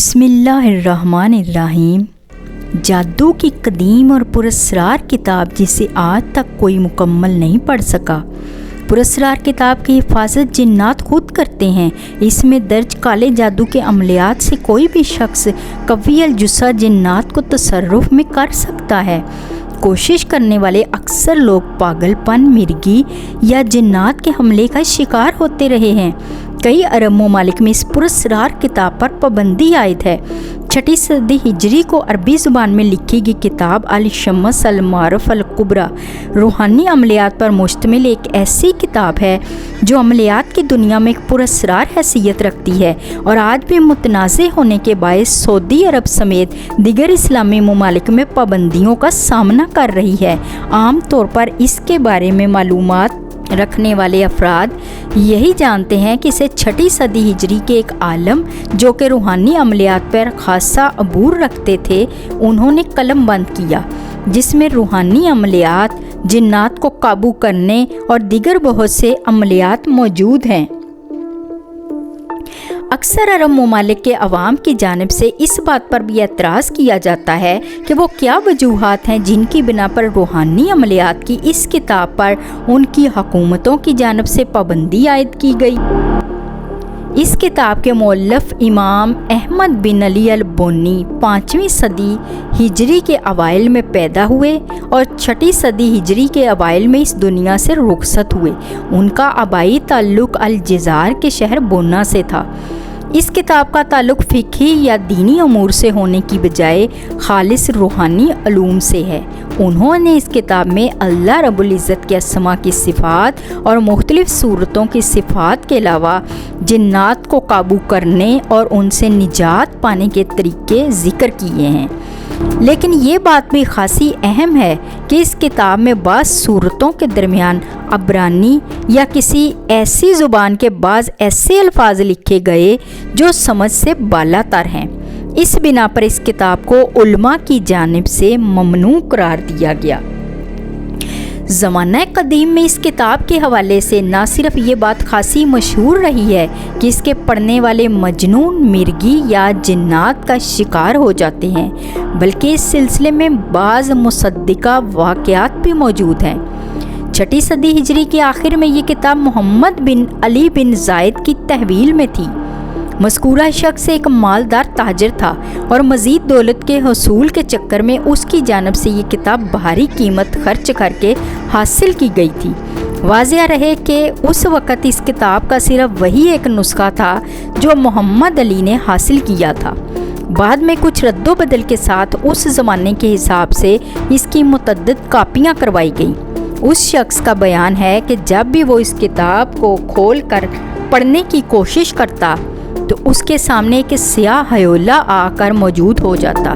بسم اللہ الرحمن الرحیم۔ جادو کی قدیم اور پراسرار کتاب جسے آج تک کوئی مکمل نہیں پڑھ سکا۔ پراسرار کتاب کی حفاظت جنات خود کرتے ہیں۔ اس میں درج کالے جادو کے عملیات سے کوئی بھی شخص قوی الجثہ جنات کو تصرف میں کر سکتا ہے۔ کوشش کرنے والے اکثر لوگ پاگل پن، مرگی یا جنات کے حملے کا شکار ہوتے رہے ہیں۔ کئی عرب ممالک میں اس پراسرار کتاب پر پابندی عائد ہے۔ 6 صدی ہجری کو عربی زبان میں لکھی گئی کتاب الشمس المعارف الکبریٰ روحانی عملیات پر مشتمل ایک ایسی کتاب ہے جو عملیات کی دنیا میں ایک پراسرار حیثیت رکھتی ہے اور آج بھی متنازع ہونے کے باعث سعودی عرب سمیت دیگر اسلامی ممالک میں پابندیوں کا سامنا کر رہی ہے۔ عام طور پر اس کے بارے میں معلومات رکھنے والے افراد یہی جانتے ہیں کہ اسے 6 صدی ہجری کے ایک عالم جو کہ روحانی عملیات پر خاصا عبور رکھتے تھے، انہوں نے قلم بند کیا، جس میں روحانی عملیات، جنات کو قابو کرنے اور دیگر بہت سے عملیات موجود ہیں۔ اکثر عرب ممالک کے عوام کی جانب سے اس بات پر بھی اعتراض کیا جاتا ہے کہ وہ کیا وجوہات ہیں جن کی بنا پر روحانی عملیات کی اس کتاب پر ان کی حکومتوں کی جانب سے پابندی عائد کی گئی۔ اس کتاب کے مؤلف امام احمد بن علی البنی 5ویں صدی ہجری کے اوائل میں پیدا ہوئے اور 6 صدی ہجری کے اوائل میں اس دنیا سے رخصت ہوئے۔ ان کا آبائی تعلق الجزائر کے شہر بونا سے تھا۔ اس کتاب کا تعلق فقہی یا دینی امور سے ہونے کی بجائے خالص روحانی علوم سے ہے۔ انہوں نے اس کتاب میں اللہ رب العزت کے اسماء کی صفات اور مختلف صورتوں کی صفات کے علاوہ جنات کو قابو کرنے اور ان سے نجات پانے کے طریقے ذکر کیے ہیں۔ لیکن یہ بات بھی خاصی اہم ہے کہ اس کتاب میں بعض صورتوں کے درمیان عبرانی یا کسی ایسی زبان کے بعض ایسے الفاظ لکھے گئے جو سمجھ سے بالا تر ہیں۔ اس بنا پر اس کتاب کو علماء کی جانب سے ممنوع قرار دیا گیا۔ زمانہ قدیم میں اس کتاب کے حوالے سے نہ صرف یہ بات خاصی مشہور رہی ہے کہ اس کے پڑھنے والے مجنون، مرگی یا جنات کا شکار ہو جاتے ہیں، بلکہ اس سلسلے میں بعض مصدقہ واقعات بھی موجود ہیں۔ 6 صدی ہجری کے آخر میں یہ کتاب محمد بن علی بن زائد کی تحویل میں تھی۔ مذکورہ شخص ایک مالدار تاجر تھا اور مزید دولت کے حصول کے چکر میں اس کی جانب سے یہ کتاب بھاری قیمت خرچ کر کے حاصل کی گئی تھی۔ واضح رہے کہ اس وقت اس کتاب کا صرف وہی ایک نسخہ تھا جو محمد علی نے حاصل کیا تھا۔ بعد میں کچھ رد و بدل کے ساتھ اس زمانے کے حساب سے اس کی متعدد کاپیاں کروائی گئیں۔ اس شخص کا بیان ہے کہ جب بھی وہ اس کتاب کو کھول کر پڑھنے کی کوشش کرتا تو اس کے سامنے ایک سیاہ ہیولا آ کر موجود ہو جاتا،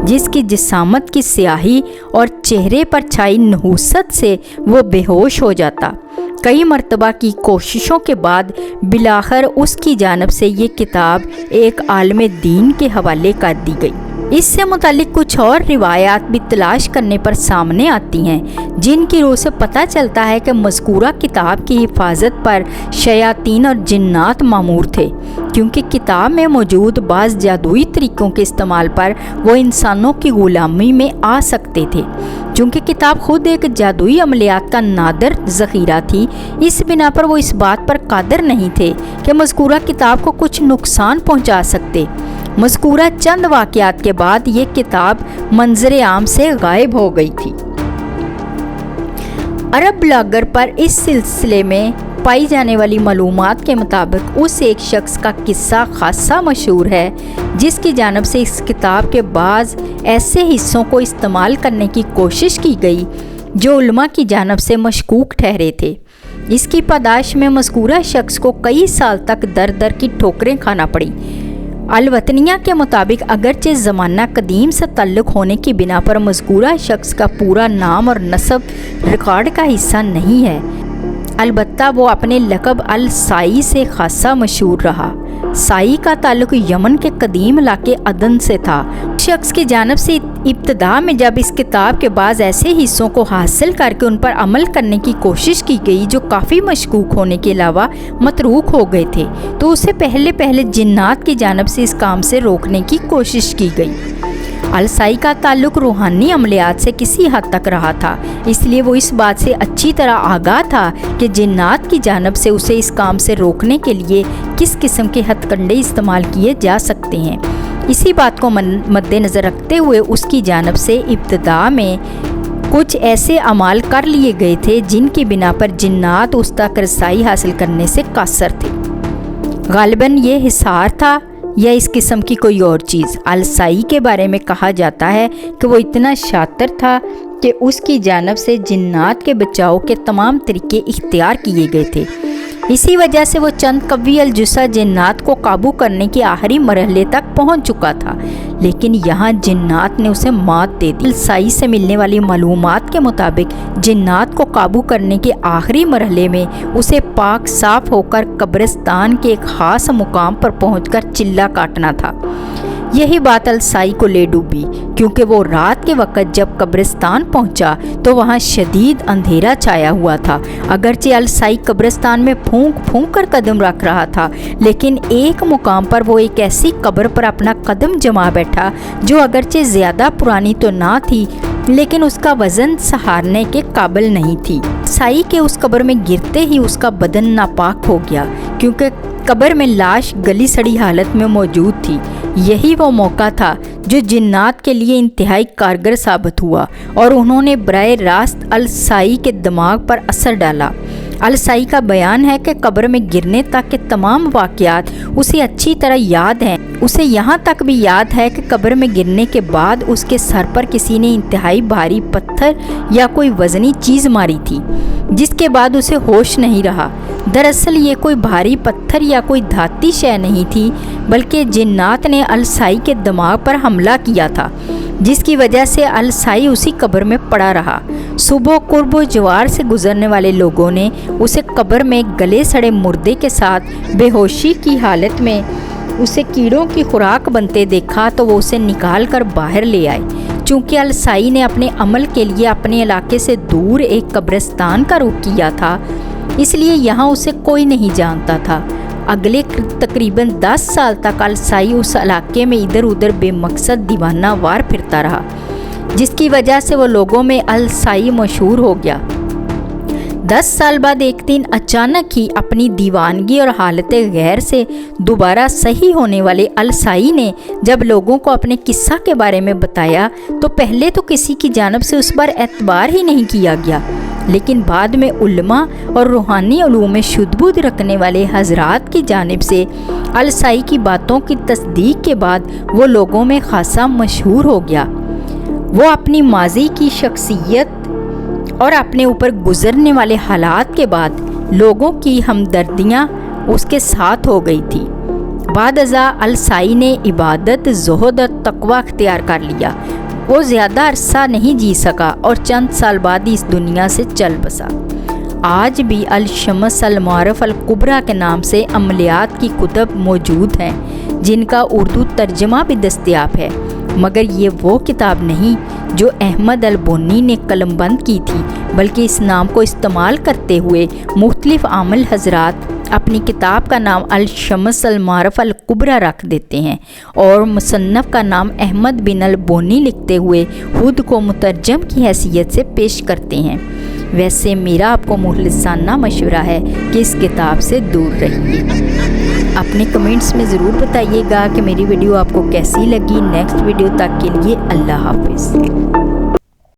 جس کی جسامت کی سیاہی اور چہرے پر چھائی نحوست سے وہ بے ہوش ہو جاتا۔ کئی مرتبہ کی کوششوں کے بعد بالآخر اس کی جانب سے یہ کتاب ایک عالم دین کے حوالے کر دی گئی۔ اس سے متعلق کچھ اور روایات بھی تلاش کرنے پر سامنے آتی ہیں، جن کی روح سے پتہ چلتا ہے کہ مذکورہ کتاب کی حفاظت پر شیاطین اور جنات مامور تھے، کیونکہ کتاب میں موجود بعض جادوئی طریقوں کے استعمال پر وہ انسانوں کی غلامی میں آ سکتے تھے۔ چونکہ کتاب خود ایک جادوئی عملیات کا نادر ذخیرہ تھی، اس بنا پر وہ اس بات پر قادر نہیں تھے کہ مذکورہ کتاب کو کچھ نقصان پہنچا سکتے۔ مذکورہ چند واقعات کے بعد یہ کتاب منظر عام سے غائب ہو گئی تھی۔ عرب بلاگر پر اس سلسلے میں پائی جانے والی معلومات کے مطابق اس ایک شخص کا قصہ خاصا مشہور ہے جس کی جانب سے اس کتاب کے بعض ایسے حصوں کو استعمال کرنے کی کوشش کی گئی جو علماء کی جانب سے مشکوک ٹھہرے تھے۔ اس کی پاداش میں مذکورہ شخص کو کئی سال تک در در کی ٹھوکریں کھانا پڑی۔ الوطنیہ کے مطابق اگرچہ زمانہ قدیم سے تعلق ہونے کی بنا پر مذکورہ شخص کا پورا نام اور نسب ریکارڈ کا حصہ نہیں ہے، البتہ وہ اپنے لقب السائی سے خاصا مشہور رہا۔ साई का ताल्लुक यमन के कदीम इलाके अदन से था। शख्स की जानिब से इब्तिदा में जब इस किताब के बाद ऐसे हिस्सों को हासिल करके उन पर अमल करने की कोशिश की गई जो काफ़ी मशकूक होने के अलावा मतरूक हो गए थे, तो उसे पहले जिन्नात की जानिब से इस काम से रोकने की कोशिश की गई। अल-साई का ताल्लुक रूहानी अमलियात से किसी हद तक रहा था, इसलिए वो इस बात से अच्छी तरह आगाह था कि जिन्नात की जानिब से उसे इस काम से रोकने के लिए किस किस्म के हथकंडे इस्तेमाल किए जा सकते हैं। इसी बात को मद्देनज़र रखते हुए उसकी जानिब से इब्तिदा में कुछ ऐसे अमाल कर लिए गए थे जिनकी बिना पर जिन्नात उस तक रसाई हासिल करने से कासर थे। गालिबन ये हिसार था या इस किस्म की कोई और चीज़। अल-साई के बारे में कहा जाता है कि वो इतना शातिर था कि उसकी जानिब से जिन्नात के बचाव के तमाम तरीके इख्तियार किए गए थे। इसी वजह से वो चंद कवी अल-जुस्सा जिन्नात को काबू करने के आखिरी मरहले तक पहुंच चुका था, लेकिन यहाँ जिन्नात ने उसे मात दे दी। अल-साई से मिलने वाली मालूमात के मुताबिक जिन्नात को काबू करने के आखिरी मरहले में उसे पाक साफ होकर कब्रिस्तान के एक ख़ास मुकाम पर पहुंचकर चिल्ला काटना था। यही बात अल-साई को ले डूबी, क्योंकि वो रात के वक़्त जब कब्रिस्तान पहुंचा तो वहां शदीद अंधेरा छाया हुआ था। अगरचे अल-साई कब्रिस्तान में फूंक कर कदम रख रहा था, लेकिन एक मुकाम पर वो एक ऐसी कब्र पर अपना कदम जमा बैठा जो अगरचे ज़्यादा पुरानी तो ना थी, लेकिन उसका वज़न सहारने के काबिल नहीं थी। साई के उस कब्र में गिरते ही उसका बदन नापाक हो गया, क्योंकि कब्र में लाश गली सड़ी हालत में मौजूद थी। यही वो मौका था जो जिन्नात के लिए इंतहाई कारगर साबित हुआ और उन्होंने बराह रास्त अल-साई के दिमाग पर असर डाला। अल-साई का बयान है कि कब्र में गिरने तक के तमाम वाक़यात उसे अच्छी तरह याद हैं। उसे यहाँ तक भी याद है कि कब्र में गिरने के बाद उसके सर पर किसी ने इंतहाई भारी पत्थर या कोई वज़नी चीज़ मारी थी, जिसके बाद उसे होश नहीं रहा। दरअसल ये कोई भारी पत्थर या कोई धाती शय नहीं थी, बल्कि जिन्नात ने अल-साई के दिमाग पर हमला किया था, जिसकी वजह से अल-साई उसी कब्र में पड़ा रहा। सुबह कुर्ब जवार से गुजरने वाले लोगों ने उसे कब्र में गले सड़े मुर्दे के साथ बेहोशी की हालत में उसे कीड़ों की खुराक बनते देखा, तो वो उसे निकाल कर बाहर ले आए। चूँकि अल-साई ने अपने अमल के लिए अपने इलाके से दूर एक कब्रिस्तान का रुख किया था, इसलिए यहाँ उसे कोई नहीं जानता था। अगले तकरीबन 10 साल तक अल-साई उस इलाके में इधर उधर बेमकसद दीवाना वार फिरता रहा, जिसकी वजह से वो लोगों में अल-साई मशहूर हो गया। 10 साल बाद एक दिन अचानक ही अपनी दीवानगी और हालत गैर से दोबारा सही होने वाले अल-साई ने जब लोगों को अपने किस्सा के बारे में बताया, तो पहले तो किसी की जानिब से उस पर एतबार ही नहीं किया गया, लेकिन बाद में उलमा और रूहानी उलूम में शुद्ध-बुद्ध रखने वाले हजरात की जानिब से अल-साई की बातों की तस्दीक के बाद वो लोगों में खासा मशहूर हो गया। वो अपनी माजी की शख्सियत और अपने ऊपर गुजरने वाले हालात के बाद लोगों की हमदर्दियाँ उसके साथ हो गई थी। बाद अज़ा अल-साई ने इबादत, ज़ुहद और तक़वा अख्तियार कर लिया। वो ज़्यादा अरसा नहीं जी सका और चंद साल बाद ही इस दुनिया से चल बसा। आज भी अल-शम्स अल-मारिफ़ अल-कुबरा के नाम से अमलियात की कुतब मौजूद हैं, जिनका उर्दू तर्जमा भी दस्तयाब है, मगर ये वो किताब नहीं जो अहमद अल-बुन्नी ने कलमबंद की थी, बल्कि इस नाम को इस्तेमाल करते हुए मुख्तलिफ आमिल हजरात अपनी किताब का नाम अल-शम्स अल-मारिफ़ अल-कुबरा रख देते हैं और मुसन्नफ़ का नाम अहमद बिन अल-बुन्नी लिखते हुए खुद को मुतरजम की हैसियत से पेश करते हैं। वैसे मेरा आपको मुखलिसाना मशवरा है कि इस किताब से दूर रहिए। अपने कमेंट्स में ज़रूर बताइएगा कि मेरी वीडियो आपको कैसी लगी। नेक्स्ट वीडियो तक के लिए अल्लाह हाफ़िज़।